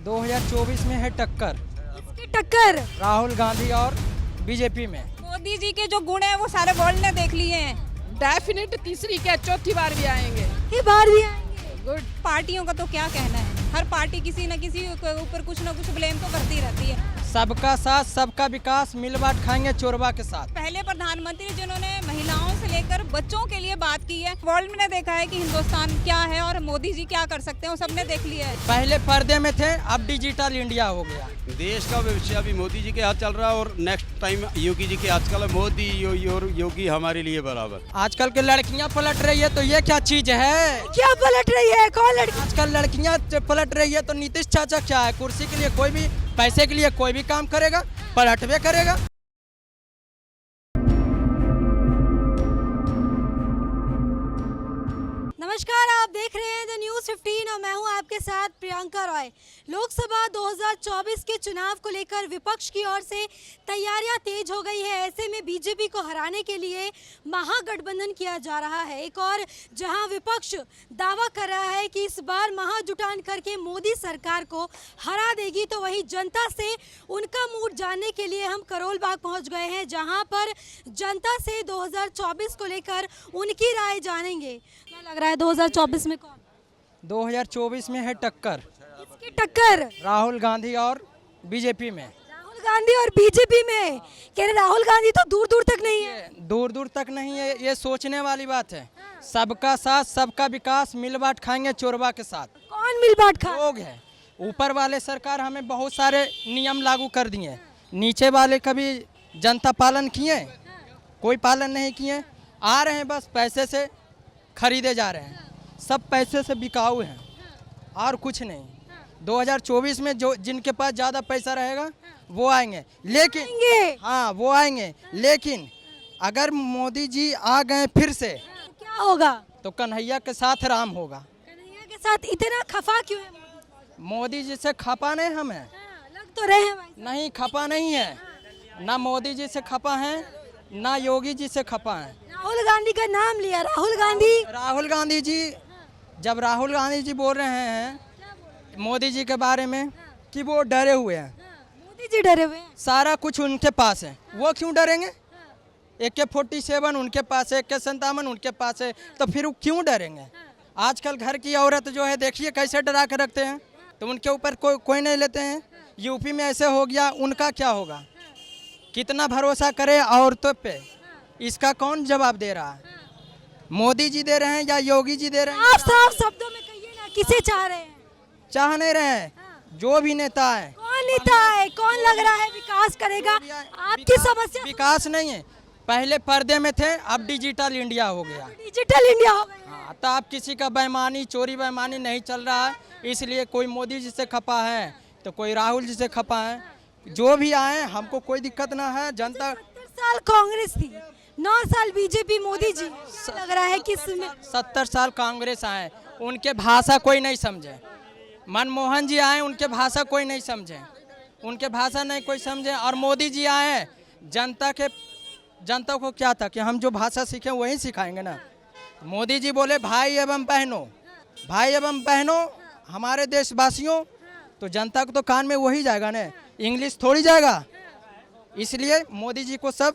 2024 में है टक्कर, किसकी टक्कर? राहुल गांधी और बीजेपी में। मोदी जी के जो गुण हैं वो सारे वर्ल्ड ने देख लिए हैं। डेफिनेट तीसरी क्या चौथी बार भी आएंगे। ये बार भी आएंगे। गुड। पार्टियों का तो क्या कहना है, हर पार्टी किसी न किसी के ऊपर कुछ न कुछ ब्लेम तो करती रहती है। सबका साथ सबका विकास, मिल बांट खाएंगे चोरबा के साथ। पहले प्रधानमंत्री जिन्होंने महिलाओं से लेकर बच्चों के लिए बात की है, वर्ल्ड ने देखा है कि हिंदुस्तान क्या है और मोदी जी क्या कर सकते हैं, वो सबने देख लिया है। पहले पर्दे में थे, अब डिजिटल इंडिया हो गया। देश का भविष्य अभी मोदी जी के हाथ चल रहा है और नेक्स्ट टाइम योगी जी के हाथ चल। मोदी और योगी हमारे लिए बराबर। आजकल के लड़कियां पलट रही है तो ये क्या चीज है? क्या पलट रही है? कौन लड़की? आजकल लड़कियां पलट रही है तो नीतीश चाचा क्या है? कुर्सी के लिए कोई भी, पैसे के लिए कोई भी काम करेगा, पलटवे करेगा। नमस्कार, आप देख रहे हैं द न्यूज़ 15 और मैं हूं आपके साथ प्रियंका रॉय। लोकसभा 2024 के चुनाव को लेकर विपक्ष की ओर से तैयारियां तेज हो गई है। ऐसे में बीजेपी को हराने के लिए महागठबंधन किया जा रहा है। एक और जहां विपक्ष दावा कर रहा है कि इस बार महाजुटान करके मोदी सरकार को हरा देगी, तो वही जनता से उनका मूड जानने के लिए हम करोल बाग पहुँच गए हैं, जहाँ पर जनता से 2024 को लेकर उनकी राय जानेंगे। क्या लग रहा है 2024 में कौन? 2024 में है टक्कर, किसकी टक्कर? राहुल गांधी और बीजेपी में। राहुल गांधी और बीजेपी में? कह रहे राहुल गांधी तो दूर दूर तक नहीं है। दूर दूर तक नहीं है, ये सोचने वाली बात है। सबका साथ सबका विकास, मिल बांट खाएंगे चोरबा के साथ। कौन मिल बांट खा? लोग है। ऊपर वाले सरकार हमें बहुत सारे नियम लागू कर दिए, नीचे वाले कभी जनता पालन किए? कोई पालन नहीं किए। आ रहे हैं बस पैसे से खरीदे जा रहे हैं, सब पैसे से बिकाऊ हैं और कुछ नहीं। 2024 में जो जिनके पास ज़्यादा पैसा रहेगा वो आएंगे, लेकिन हाँ वो आएंगे, लेकिन अगर मोदी जी आ गए फिर से क्या होगा? तो कन्हैया के साथ राम होगा। कन्हैया के साथ इतना खफा क्यों है मोदी जी से खपा नहीं हमें। लग तो रहे हैं भाई। नहीं, खपा नहीं है, ना मोदी जी से खपा है, ना योगी जी से खपा है। राहुल गांधी का नाम लिया। राहुल गांधी जी, जब राहुल गांधी जी बोल रहे हैं मोदी जी के बारे में कि वो डरे हुए हैं, मोदी जी डरे हुए हैं। सारा कुछ उनके पास है, वो क्यों डरेंगे? AK-47 उनके पास है, AK-57 उनके पास है, तो फिर वो क्यों डरेंगे? आजकल घर की औरत जो है देखिए कैसे डरा के रखते हैं, तो उनके ऊपर कोई नहीं लेते हैं। यूपी में ऐसे हो गया, उनका क्या होगा? कितना भरोसा करे औरतों पे, इसका कौन जवाब दे रहा है? मोदी जी दे रहे हैं या योगी जी दे रहे हैं? आप साफ शब्दों में कहिए ना, किसे चाह रहे हैं? चाह नहीं रहे हैं, जो भी नेता है। कौन नेता है? कौन लग रहा है विकास करेगा? आपकी समस्या विकास नहीं है, पहले पर्दे में थे, अब डिजिटल इंडिया हो गया। डिजिटल इंडिया हो गया। हाँ, तो अब किसी का बेईमानी, चोरी बेईमानी नहीं चल रहा है, इसलिए कोई मोदी जी से खपा है तो कोई राहुल जी से खपा है। जो भी आए हमको कोई दिक्कत ना है। जनता 70 साल कांग्रेस थी, 9 साल बीजेपी, मोदी जी। लग रहा है कि 70 साल कांग्रेस आए, उनके भाषा कोई नहीं समझे। मनमोहन जी आए, उनके भाषा कोई नहीं समझे, उनके भाषा नहीं कोई समझे। और मोदी जी आए, जनता को क्या था कि हम जो भाषा सीखें वही सिखाएंगे ना। मोदी जी बोले भाई एवं बहनों हमारे देशवासियों, तो जनता को तो कान में वही जाएगा ना, इंग्लिश थोड़ी जाएगा। इसलिए मोदी जी को सब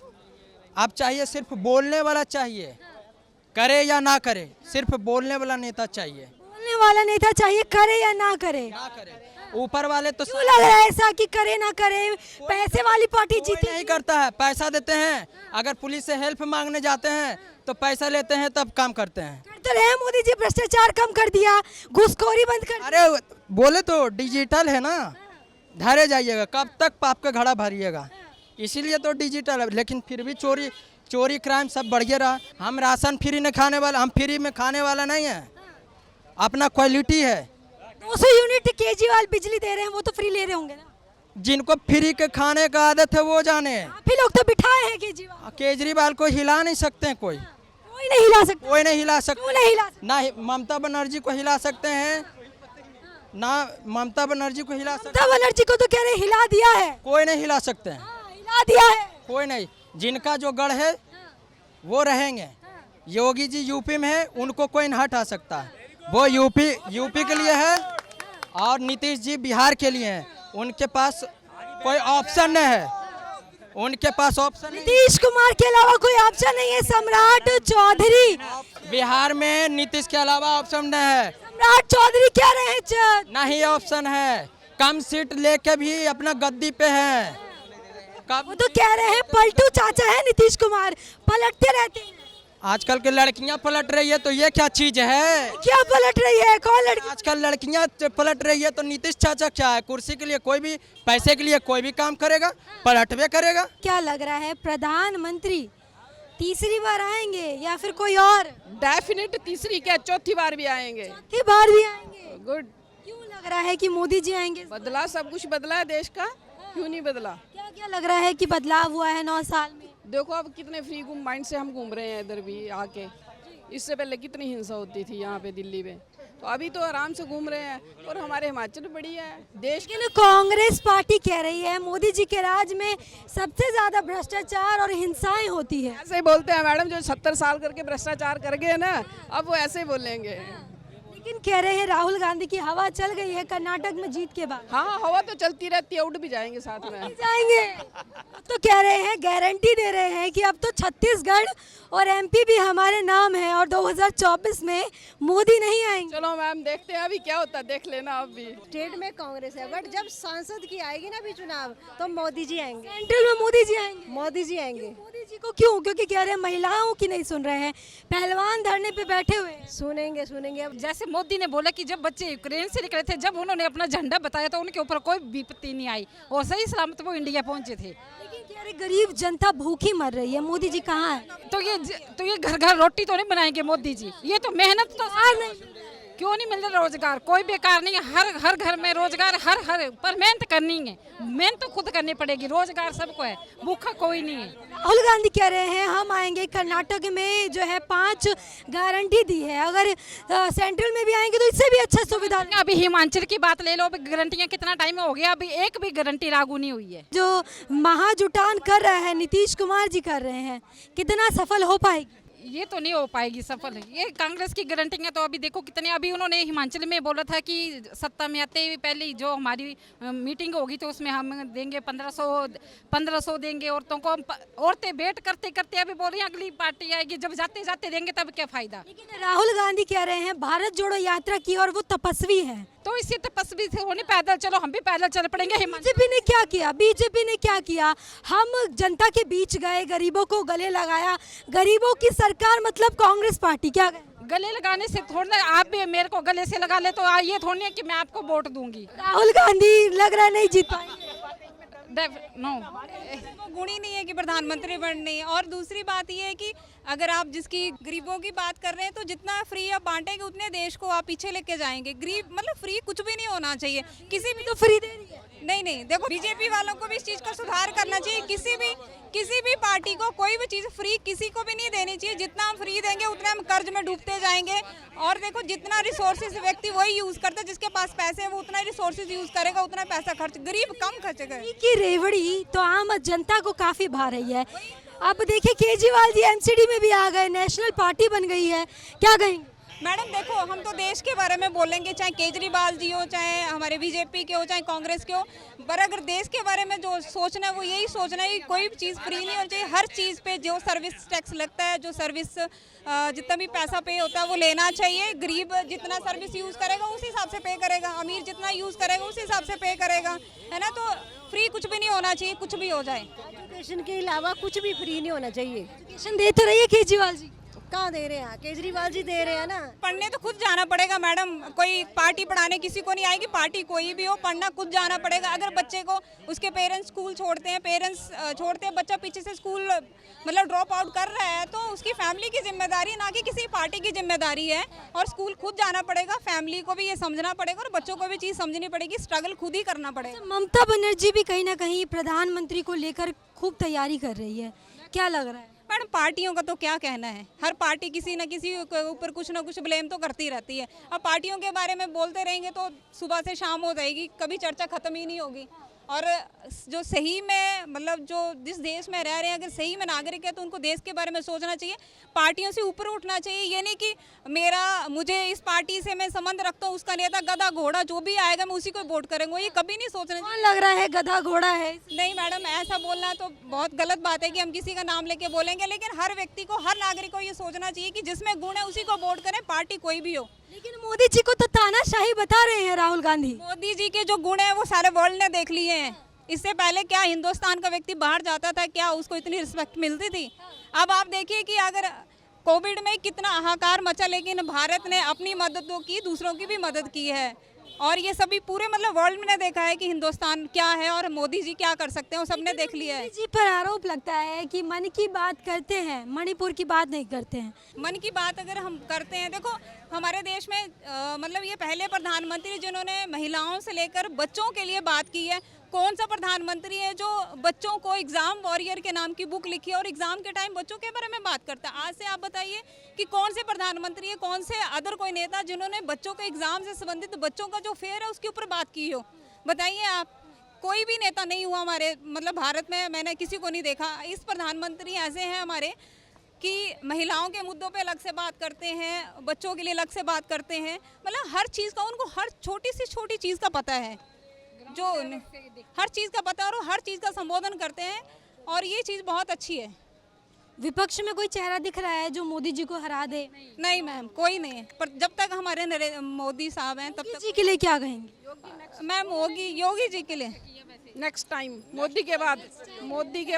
अब चाहिए, सिर्फ बोलने वाला चाहिए, करे या ना करे, सिर्फ बोलने वाला नेता चाहिए। बोलने वाला नेता चाहिए, करे या ना करे। ऊपर वाले तो क्यों लग रहा है ऐसा कि करे ना करे? पैसे वाली पार्टी जीती नहीं करता है, पैसा देते हैं। अगर पुलिस से हेल्प मांगने जाते हैं तो पैसा लेते हैं, तब काम करते हैं। तो रहे मोदी जी, भ्रष्टाचार कम कर दिया, घूसखोरी बंद कर। अरे बोले तो डिजिटल है ना, धरे जाइएगा, कब तक पाप का घड़ा भरिएगा, इसीलिए तो डिजिटल है। लेकिन फिर भी चोरी क्राइम सब बढ़िया रहा। हम राशन फ्री में खाने वाला, हम फ्री में खाने वाला नहीं है, अपना क्वालिटी है। 200 यूनिट केजरीवाल बिजली दे रहे हैं, वो तो फ्री ले रहे होंगे ना। जिनको फ्री के खाने का आदत है वो जाने। आप ही लोग तो बिठाए हैं केजरीवाल को हिला नहीं सकते हैं, कोई नहीं हिला सकता। कोई नहीं हिला सकता। क्यों नहीं हिला सकता? ना ममता बनर्जी को हिला सकते हैं, ना ममता बनर्जी को हिला सकते। ममता बनर्जी को तो कह रहे हिला दिया है। कोई नहीं हिला सकते हैं, हिला दिया है कोई नहीं। जिनका जो गढ़ है वो रहेंगे। योगी जी यूपी में है, उनको कोई नहीं हटा सकता। वो यूपी के लिए है, और नीतीश जी बिहार के लिए हैं, उनके पास कोई ऑप्शन नहीं है, उनके पास ऑप्शन नहीं। नीतीश कुमार के अलावा कोई ऑप्शन नहीं है। सम्राट चौधरी, बिहार में नीतीश के अलावा ऑप्शन नहीं है, सम्राट चौधरी कह रहे हैं नहीं ऑप्शन है, कम सीट लेके भी अपना गद्दी पे हैं। वो तो कह रहे हैं पलटू चाचा है नीतीश कुमार, पलटते रहते हैं। आजकल की लड़कियां पलट रही है तो ये क्या चीज है? क्या पलट रही है? कौन लड़की? आजकल लड़कियां पलट रही है तो नीतीश चाचा क्या है? कुर्सी के लिए कोई भी, पैसे के लिए कोई भी काम करेगा, पलटवे करेगा। क्या लग रहा है प्रधानमंत्री तीसरी बार आएंगे या फिर कोई और? डेफिनेट तीसरी क्या चौथी बार भी आएंगे। चौथी बार भी आएंगे? गुड। क्यों लग रहा है कि मोदी जी आएंगे? बदला, सब कुछ बदला है देश का, क्यों नहीं बदला? क्या क्या लग रहा है कि बदलाव हुआ है 9 साल में? देखो अब कितने फ्री माइंड से हम घूम रहे हैं इधर भी आके। इससे पहले कितनी हिंसा होती थी यहाँ पे दिल्ली में, तो अभी तो आराम से घूम रहे हैं। और हमारे हिमाचल बढ़िया है देश के। लेकिन कांग्रेस पार्टी कह रही है मोदी जी के राज में सबसे ज्यादा भ्रष्टाचार और हिंसाएं होती है। ऐसे ही बोलते हैं मैडम, जो 70 साल करके भ्रष्टाचार कर गए ना, अब वो ऐसे ही बोलेंगे। लेकिन कह रहे हैं राहुल गांधी की हवा चल गई है कर्नाटक में जीत के बाद। हाँ, हवा तो चलती रहती है, उठ भी जाएंगे साथ में। जाएंगे तो कह रहे हैं, गारंटी दे रहे हैं कि अब तो छत्तीसगढ़ और एमपी भी हमारे नाम है और 2024 में मोदी नहीं आएंगे। चलो मैम, देखते हैं अभी क्या होता है, देख लेना आप भी। स्टेट में कांग्रेस है, बट जब सांसद की आएगी ना भी चुनाव, तो मोदी जी आएंगे। सेंट्रल में मोदी जी आएंगे। मोदी जी आएंगे। मोदी जी को क्यों? क्योंकि कह रहे हैं महिलाओं की नहीं सुन रहे हैं, पहलवान धरने पे बैठे हुए हैं। सुनेंगे सुनेंगे। अब जैसे मोदी ने बोला कि जब बच्चे यूक्रेन से निकले थे, जब उन्होंने अपना झंडा बताया तो उनके ऊपर कोई विपत्ति नहीं आई और सही सलामत वो इंडिया पहुंचे थे। लेकिन कह रहे गरीब जनता भूखी मर रही है, मोदी जी कहाँ है? तो ये घर घर रोटी तो नहीं बनाएंगे मोदी जी, ये तो मेहनत तो नहीं। क्यों नहीं मिल रहा रोजगार? कोई बेकार नहीं है, हर घर में रोजगार, हर पर मेहनत करनी है, मेहनत तो खुद करनी पड़ेगी। रोजगार सबको है, भूखा कोई नहीं है। राहुल गांधी कह रहे हैं हम आएंगे, कर्नाटक में जो है 5 गारंटी दी है, अगर सेंट्रल में भी आएंगे तो इससे भी अच्छा सुविधा। अभी हिमाचल की बात ले लो, अभी गारंटियां कितना टाइम हो गया, अभी एक भी गारंटी लागू नहीं हुई है। जो महाजुटान कर रहा है नीतीश कुमार जी कर रहे हैं, कितना सफल हो पाएगी? ये तो नहीं हो पाएगी सफल। ये कांग्रेस की गारंटियां तो अभी देखो कितने, अभी उन्होंने हिमाचल में बोला था कि सत्ता में आते ही पहले जो हमारी मीटिंग होगी तो उसमें हम देंगे 1500 देंगे औरतों को। औरतें वेट करते करते अभी बोल रही हैं अगली पार्टी आएगी, जब जाते जाते देंगे तब क्या फायदा। लेकिन राहुल गांधी कह रहे हैं भारत जोड़ो यात्रा की और वो तपस्वी है। तो इसी तपस्वी से होने पैदल चलो, हम भी पैदल चल पड़ेंगे। बीजेपी ने क्या किया? बीजेपी ने क्या किया? हम जनता के बीच गए, गरीबों को गले लगाया। गरीबों की सरकार मतलब कांग्रेस पार्टी क्या गले लगाने से थोड़ा, आप भी मेरे को गले से लगा ले तो ये थोड़ी है कि मैं आपको वोट दूंगी। राहुल गांधी लग रहा है नहीं जीत पाएंगे। नो, वो गुण ही नहीं है कि प्रधानमंत्री बनने है। और दूसरी बात ये है कि अगर आप जिसकी गरीबों की बात कर रहे हैं तो जितना फ्री आप बांटेंगे उतने देश को आप पीछे लेके जाएंगे। गरीब मतलब फ्री कुछ भी नहीं होना चाहिए, किसी भी तो फ्री दे रही है। नहीं देखो, बीजेपी वालों को भी इस चीज़ का सुधार करना चाहिए। किसी भी पार्टी को कोई भी चीज़ फ्री किसी को भी नहीं देनी चाहिए। जितना हम फ्री देंगे उतना हम कर्ज में डूबते जाएंगे। और देखो, जितना रिसोर्सेज व्यक्ति वही यूज़ करता है, जिसके पास पैसे है वो उतना रिसोर्सेज यूज़ करेगा, उतना पैसा खर्च, गरीब कम खर्चेगा। की रेवड़ी तो आम जनता को काफी भा रही है। अब देखिए केजरीवाल जी एमसीडी में भी आ गए, नेशनल पार्टी बन गई है, क्या कहेंगे? मैडम देखो, हम तो देश के बारे में बोलेंगे, चाहे केजरीवाल जी हो, चाहे हमारे बीजेपी के हो, चाहे कांग्रेस के हो, पर अगर देश के बारे में जो सोचना है वो यही सोचना है कि कोई भी चीज़ फ्री नहीं होनी चाहिए। हर चीज़ पे जो सर्विस टैक्स लगता है, जो सर्विस जितना भी पैसा पे होता है वो लेना चाहिए। गरीब जितना सर्विस यूज़ करेगा उस हिसाब से पे करेगा, अमीर जितना यूज़ करेगा उस हिसाब से पे करेगा, है ना। तो फ्री कुछ भी नहीं होना चाहिए, कुछ भी हो जाए। एजुकेशन के अलावा कुछ भी फ्री नहीं होना चाहिए। एजुकेशन दे तो रही है केजरीवाल जी। कहाँ दे रहे हैं? केजरीवाल जी दे रहे हैं ना। पढ़ने तो खुद जाना पड़ेगा मैडम, कोई पार्टी पढ़ाने किसी को नहीं आएगी। पार्टी कोई भी हो, पढ़ना खुद जाना पड़ेगा। अगर बच्चे को उसके पेरेंट्स स्कूल छोड़ते हैं, बच्चा पीछे से स्कूल मतलब ड्रॉप आउट कर रहा है, तो उसकी फैमिली की जिम्मेदारी, ना कि किसी पार्टी की जिम्मेदारी है। और स्कूल खुद जाना पड़ेगा, फैमिली को भी ये समझना पड़ेगा और बच्चों को भी चीज़ समझनी पड़ेगी, स्ट्रगल खुद ही करना पड़ेगा। ममता बनर्जी भी कहीं ना कहीं प्रधानमंत्री को लेकर खूब तैयारी कर रही है, क्या लग रहा है? मैडम पार्टियों का तो क्या कहना है, हर पार्टी किसी न किसी के ऊपर कुछ ना कुछ ब्लेम तो करती रहती है। अब पार्टियों के बारे में बोलते रहेंगे तो सुबह से शाम हो जाएगी, कभी चर्चा खत्म ही नहीं होगी। और जो सही में मतलब जो जिस देश में रह रहे हैं अगर सही में नागरिक है तो उनको देश के बारे में सोचना चाहिए, पार्टियों से ऊपर उठना चाहिए। ये नहीं कि मुझे इस पार्टी से मैं संबंध रखता हूँ, उसका नेता गधा घोड़ा जो भी आएगा मैं उसी को वोट करेंगे, ये कभी नहीं सोचना चाहिए। कौन लग रहा है गधा घोड़ा है? नहीं मैडम, ऐसा बोलना तो बहुत गलत बात है कि हम किसी का नाम लेके बोलेंगे, लेकिन हर व्यक्ति को, हर नागरिक को ये सोचना चाहिए कि जिसमें गुण है उसी को वोट करें, पार्टी कोई भी हो। लेकिन मोदी जी को तो तानाशाही बता रहे हैं राहुल गांधी। मोदी जी के जो गुण है वो सारे वर्ल्ड ने देख लिए हैं। इससे पहले क्या हिंदुस्तान का व्यक्ति बाहर जाता था, क्या उसको इतनी रिस्पेक्ट मिलती थी? अब आप देखिए कि अगर कोविड में कितना हाहाकार मचा, लेकिन भारत ने अपनी मदद तो की, दूसरों की भी मदद की है। और ये सभी पूरे मतलब वर्ल्ड में देखा है कि हिंदुस्तान क्या है और मोदी जी क्या कर सकते हैं, वो सबने देख लिया है। मोदी जी पर आरोप लगता है कि मन की बात करते हैं, मणिपुर की बात नहीं करते हैं। मन की बात अगर हम करते हैं, देखो हमारे देश में मतलब ये पहले प्रधानमंत्री जिन्होंने महिलाओं से लेकर बच्चों के लिए बात की है। कौन सा प्रधानमंत्री है जो बच्चों को एग्जाम वॉरियर के नाम की बुक लिखी है और एग्जाम के टाइम बच्चों के बारे में बात करता है? आज से आप बताइए कि कौन से प्रधानमंत्री है, कौन से अदर कोई नेता जिन्होंने बच्चों के एग्जाम से संबंधित बच्चों का जो फेयर है उसके ऊपर बात की हो? बताइए आप। कोई भी नेता नहीं हुआ हमारे मतलब भारत में, मैंने किसी को नहीं देखा। इस प्रधानमंत्री ऐसे हैं हमारे कि महिलाओं के मुद्दों पे अलग से बात करते हैं, बच्चों के लिए अलग से बात करते हैं, मतलब हर चीज़ का उनको हर छोटी से छोटी चीज़ का पता है, जो हर चीज़ का पता है और हर चीज़ का संबोधन करते हैं और ये चीज़ बहुत अच्छी है। विपक्ष में कोई चेहरा दिख रहा है जो मोदी जी को हरा दे? नहीं मैम, कोई नहीं है। पर जब तक हमारे मोदी साहब हैं तब मोदी तक जी के लिए क्या कहेंगे? मैम योगी जी के लिए नेक्स्ट टाइम मोदी के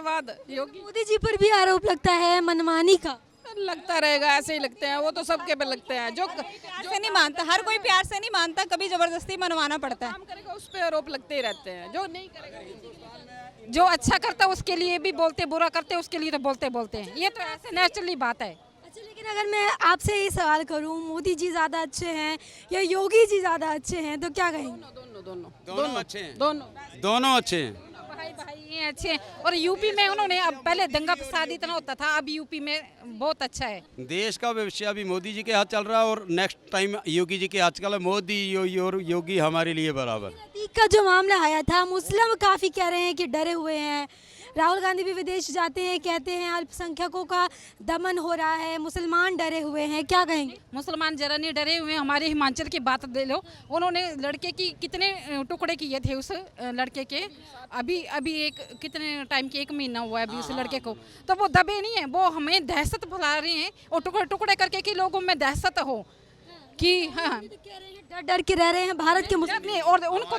बाद योगी। मोदी जी पर भी आरोप लगता है मनमानी का। लगता रहेगा, ऐसे ही लगते हैं, वो तो सबके पे लगते हैं। जो प्यार से नहीं मानता, हर कोई प्यार से नहीं मानता, कभी जबरदस्ती मनवाना पड़ता है। काम करेगा उस पे आरोप लगते ही रहते हैं, जो नहीं करेगा। जो अच्छा करता है उसके लिए भी बोलते, बुरा करते उसके लिए तो बोलते हैं। ये तो ऐसे नेचुरली बात है। अच्छा, लेकिन अगर मैं आपसे ये सवाल करूं, मोदी जी ज़्यादा अच्छे हैं या योगी जी ज़्यादा अच्छे हैं, तो क्या कहेंगे? दोनों अच्छे हैं, दोनों अच्छे हैं। भाई ये अच्छे हैं। और यूपी में उन्होंने, अब पहले दंगा फसाद इतना होता था, अब यूपी में बहुत अच्छा है। देश का भविष्य अभी मोदी जी के हाथ चल रहा है और नेक्स्ट टाइम योगी जी के हाथ चल रहा है। मोदी और योगी हमारे लिए बराबर। अतीक का जो मामला आया था, मुस्लिम काफ़ी कह रहे हैं कि डरे हुए हैं। राहुल गांधी भी विदेश जाते हैं, कहते हैं अल्पसंख्यकों का दमन हो रहा है, मुसलमान डरे हुए हैं, क्या कहेंगे? मुसलमान जरा नहीं डरे हुए हैं। हमारे हिमाचल की बात ले लो, उन्होंने लड़के की कितने टुकड़े किए थे उस लड़के के। अभी एक कितने टाइम के 1 महीना हुआ है अभी उस लड़के को, तो वो दबे नहीं है, वो हमें दहशत फैला रहे हैं और टुकड़े टुकड़े करके कि लोगों में दहशत हो कि हाँ डर डर के रह रहे हैं भारत के मुस्लिम। नहीं, और उनको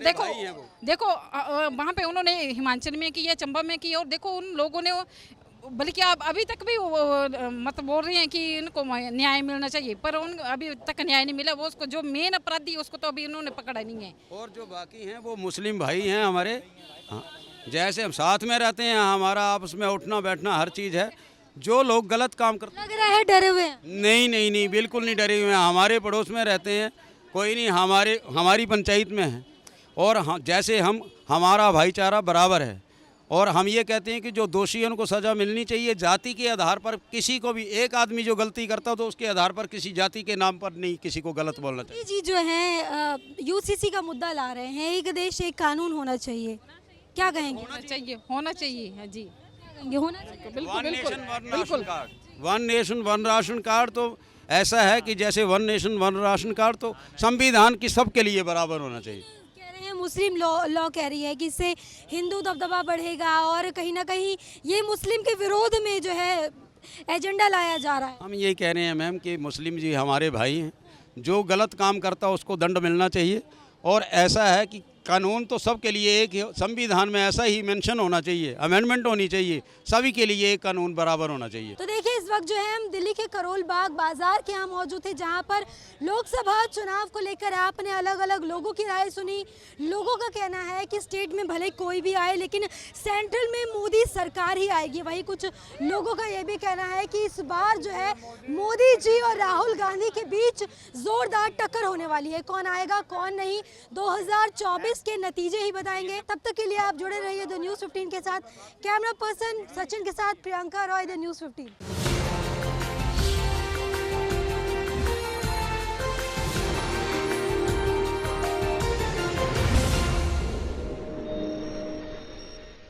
देखो वहाँ पे उन्होंने हिमाचल में की है, चंबा में की, और देखो उन लोगों ने, बल्कि आप अभी तक भी मतलब बोल रहे हैं कि इनको न्याय मिलना चाहिए, पर उन अभी तक न्याय नहीं मिला। वो उसको जो मेन अपराधी उसको तो अभी उन्होंने पकड़ा नहीं है। और जो बाकी हैं वो मुस्लिम भाई हैं हमारे, जैसे हम साथ में रहते हैं, हमारा आपस में उठना बैठना हर चीज़ है। जो लोग गलत काम करते लग रहा है डरे हुए हैं। नहीं, बिल्कुल नहीं डरे हुए हैं। हमारे पड़ोस में रहते हैं, कोई नहीं, हमारी पंचायत में है और जैसे हमारा भाईचारा बराबर है। और हम ये कहते हैं कि जो दोषी है उनको सज़ा मिलनी चाहिए, जाति के आधार पर किसी को भी। एक आदमी जो गलती करता हो तो उसके आधार पर किसी जाति के नाम पर नहीं किसी को गलत बोलना चाहिए। जी जो है यूसीसी का मुद्दा ला रहे हैं, एक देश एक कानून होना चाहिए, क्या कहेंगे? होना चाहिए हाँ जी, होना चाहिए। One nation one ration card तो ऐसा है कि जैसे one nation one ration card तो संविधान की सबके लिए बराबर होना चाहिए। कह रहे हैं मुस्लिम लॉ कह रही है कि इससे हिंदू दबदबा बढ़ेगा और कहीं ना कहीं ये मुस्लिम के विरोध में जो है एजेंडा लाया जा रहा है। हम यही कह रहे हैं मैम कि मुस्लिम जी हमारे भाई हैं, जो गलत काम करता है उसको दंड मिलना चाहिए। और ऐसा है कि कानून तो सबके लिए एक ही, संविधान में ऐसा ही मेंशन होना चाहिए, अमेंडमेंट होनी चाहिए, सभी के लिए एक कानून बराबर होना चाहिए। तो देखिए इस वक्त जो है हम दिल्ली के करोल बाग बाजार के यहाँ मौजूद थे, जहाँ पर लोकसभा चुनाव को लेकर आपने अलग अलग लोगों की राय सुनी। लोगों का कहना है कि स्टेट में भले कोई भी आए लेकिन सेंट्रल में मोदी सरकार ही आएगी। वहीं कुछ लोगों का ये भी कहना है कि इस बार जो है मोदी जी और राहुल गांधी के बीच जोरदार टक्कर होने वाली है। कौन आएगा कौन नहीं 2024 के नतीजे ही बताएंगे। तब तक के लिए आप जुड़े रहिए द न्यूज़ 15 के साथ। कैमरा पर्सन सचिन के साथ प्रियंका रॉय, द न्यूज़ 15।